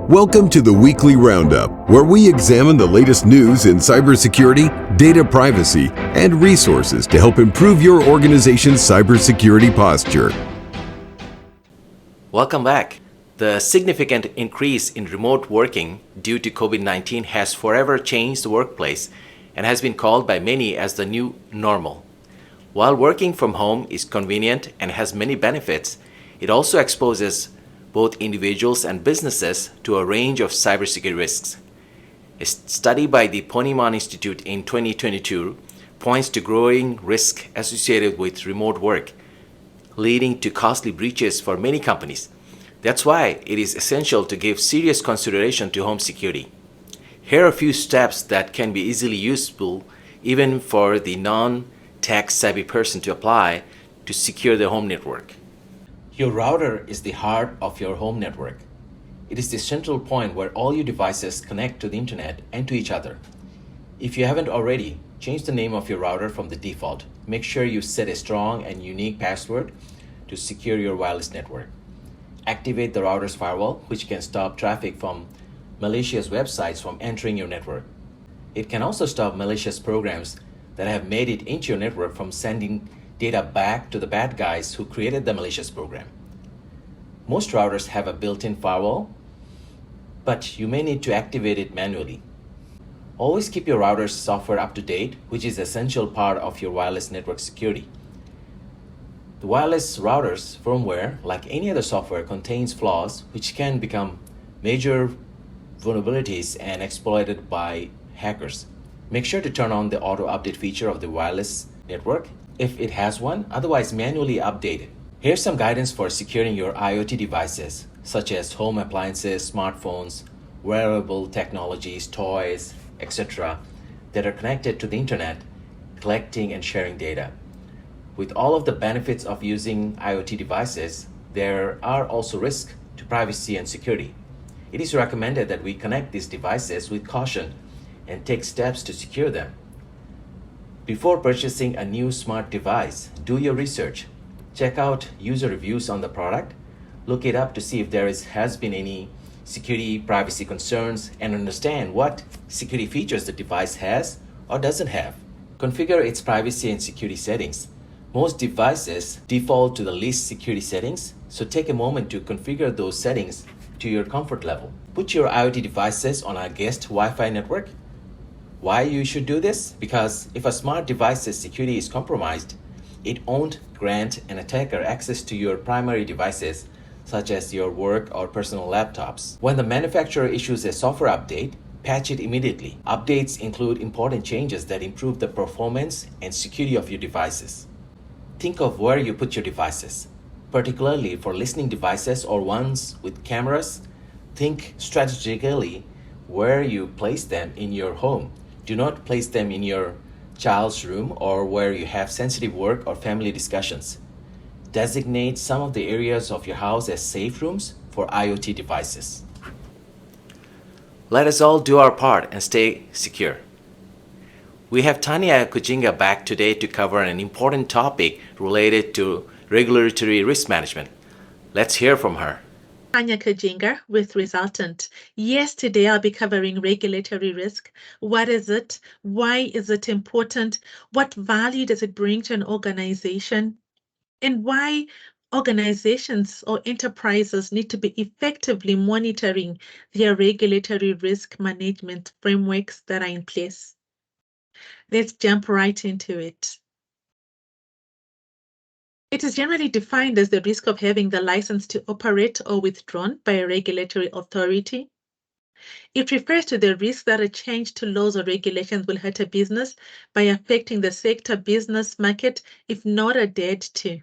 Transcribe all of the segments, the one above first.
Welcome to the Weekly Roundup, where we examine the latest news in cybersecurity, data privacy, and resources to help improve your organization's cybersecurity posture. Welcome back. The significant increase in remote working due to COVID-19 has forever changed the workplace and has been called by many as the new normal. While working from home is convenient and has many benefits, it also exposes both individuals and businesses to a range of cybersecurity risks. A study by the Ponemon Institute in 2022 points to growing risk associated with remote work, leading to costly breaches for many companies. That's why it is essential to give serious consideration to home security. Here are a few steps that can be easily useful even for the non-tech savvy person to apply to secure their home network. Your router is the heart of your home network. It is the central point where all your devices connect to the internet and to each other. If you haven't already, change the name of your router from the default. Make sure you set a strong and unique password to secure your wireless network. Activate the router's firewall, which can stop traffic from malicious websites from entering your network. It can also stop malicious programs that have made it into your network from sending data back to the bad guys who created the malicious program. Most routers have a built-in firewall, but you may need to activate it manually. Always keep your router's software up to date, which is an essential part of your wireless network security. The wireless router's firmware, like any other software, contains flaws which can become major vulnerabilities and exploited by hackers. Make sure to turn on the auto update feature of the wireless network if it has one, otherwise manually update it. Here's some guidance for securing your IoT devices, such as home appliances, smartphones, wearable technologies, toys, etc., that are connected to the internet, collecting and sharing data. With all of the benefits of using IoT devices, there are also risks to privacy and security. It is recommended that we connect these devices with caution and take steps to secure them. Before purchasing a new smart device, do your research. Check out user reviews on the product, look it up to see if there has been any security privacy concerns, and understand what security features the device has or doesn't have. Configure its privacy and security settings. Most devices default to the least security settings, so take a moment to configure those settings to your comfort level. Put your IoT devices on a guest Wi-Fi network. Why you should do this? Because if a smart device's security is compromised, it won't grant an attacker access to your primary devices, such as your work or personal laptops. When the manufacturer issues a software update, patch it immediately. Updates include important changes that improve the performance and security of your devices. Think of where you put your devices. Particularly for listening devices or ones with cameras, think strategically where you place them in your home. Do not place them in your child's room or where you have sensitive work or family discussions. Designate some of the areas of your house as safe rooms for IoT devices. Let us all do our part and stay secure. We have Tanya Kujinga back today to cover an important topic related to regulatory risk management. Let's hear from her. Tanya Kujinga with Resultant. Yes, today I'll be covering regulatory risk. What is it? Why is it important? What value does it bring to an organization? And why organizations or enterprises need to be effectively monitoring their regulatory risk management frameworks that are in place. Let's jump right into it. It is generally defined as the risk of having the license to operate or withdrawn by a regulatory authority. It refers to the risk that a change to laws or regulations will hurt a business by affecting the sector business market if not adhered to.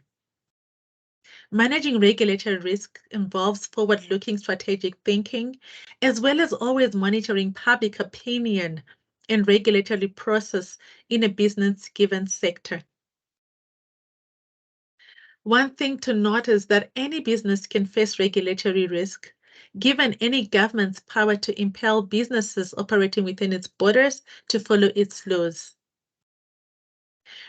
Managing regulatory risk involves forward-looking strategic thinking, as well as always monitoring public opinion and regulatory process in a business given sector. One thing to note is that any business can face regulatory risk, given any government's power to impel businesses operating within its borders to follow its laws.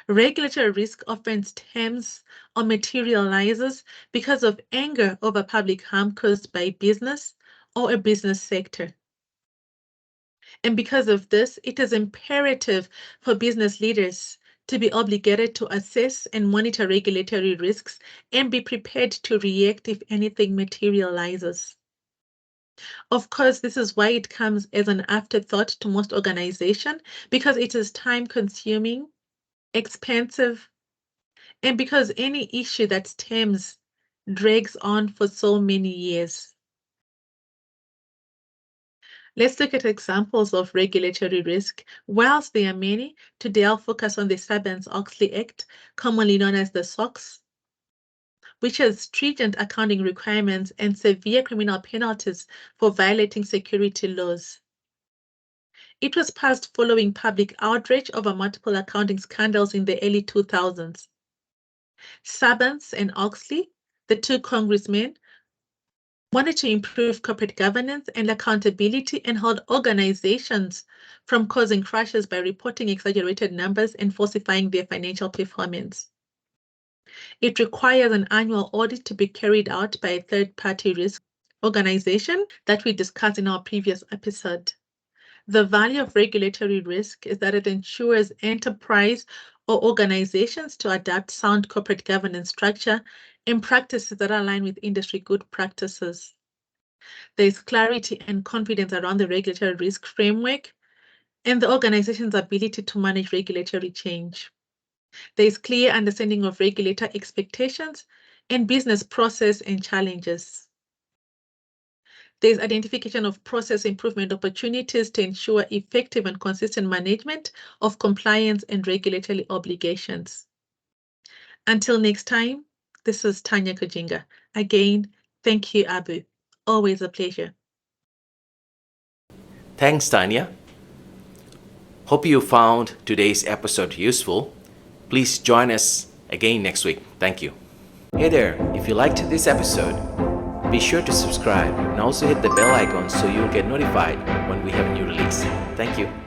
Regulatory risk often stems or materializes because of anger over public harm caused by business or a business sector. And because of this, it is imperative for business leaders to be obligated to assess and monitor regulatory risks and be prepared to react if anything materializes. Of course, this is why it comes as an afterthought to most organizations, because it is time-consuming, expensive, and because any issue that stems drags on for so many years. Let's look at examples of regulatory risk. Whilst there are many, today I'll focus on the Sarbanes-Oxley Act, commonly known as the SOX, which has stringent accounting requirements and severe criminal penalties for violating security laws. It was passed following public outrage over multiple accounting scandals in the early 2000s. Sarbanes and Oxley, the two congressmen, wanted to improve corporate governance and accountability and hold organizations from causing crashes by reporting exaggerated numbers and falsifying their financial performance. It requires an annual audit to be carried out by a third-party risk organization that we discussed in our previous episode. The value of regulatory risk is that it ensures enterprise or organizations to adopt sound corporate governance structure and practices that align with industry good practices. There is clarity and confidence around the regulatory risk framework and the organization's ability to manage regulatory change. There is clear understanding of regulator expectations and business process and challenges. There is identification of process improvement opportunities to ensure effective and consistent management of compliance and regulatory obligations. Until next time, this is Tanya Kujinga. Again, thank you, Abu. Always a pleasure. Thanks, Tanya. Hope you found today's episode useful. Please join us again next week. Thank you. Hey there, if you liked this episode, be sure to subscribe and also hit the bell icon so you'll get notified when we have a new release. Thank you.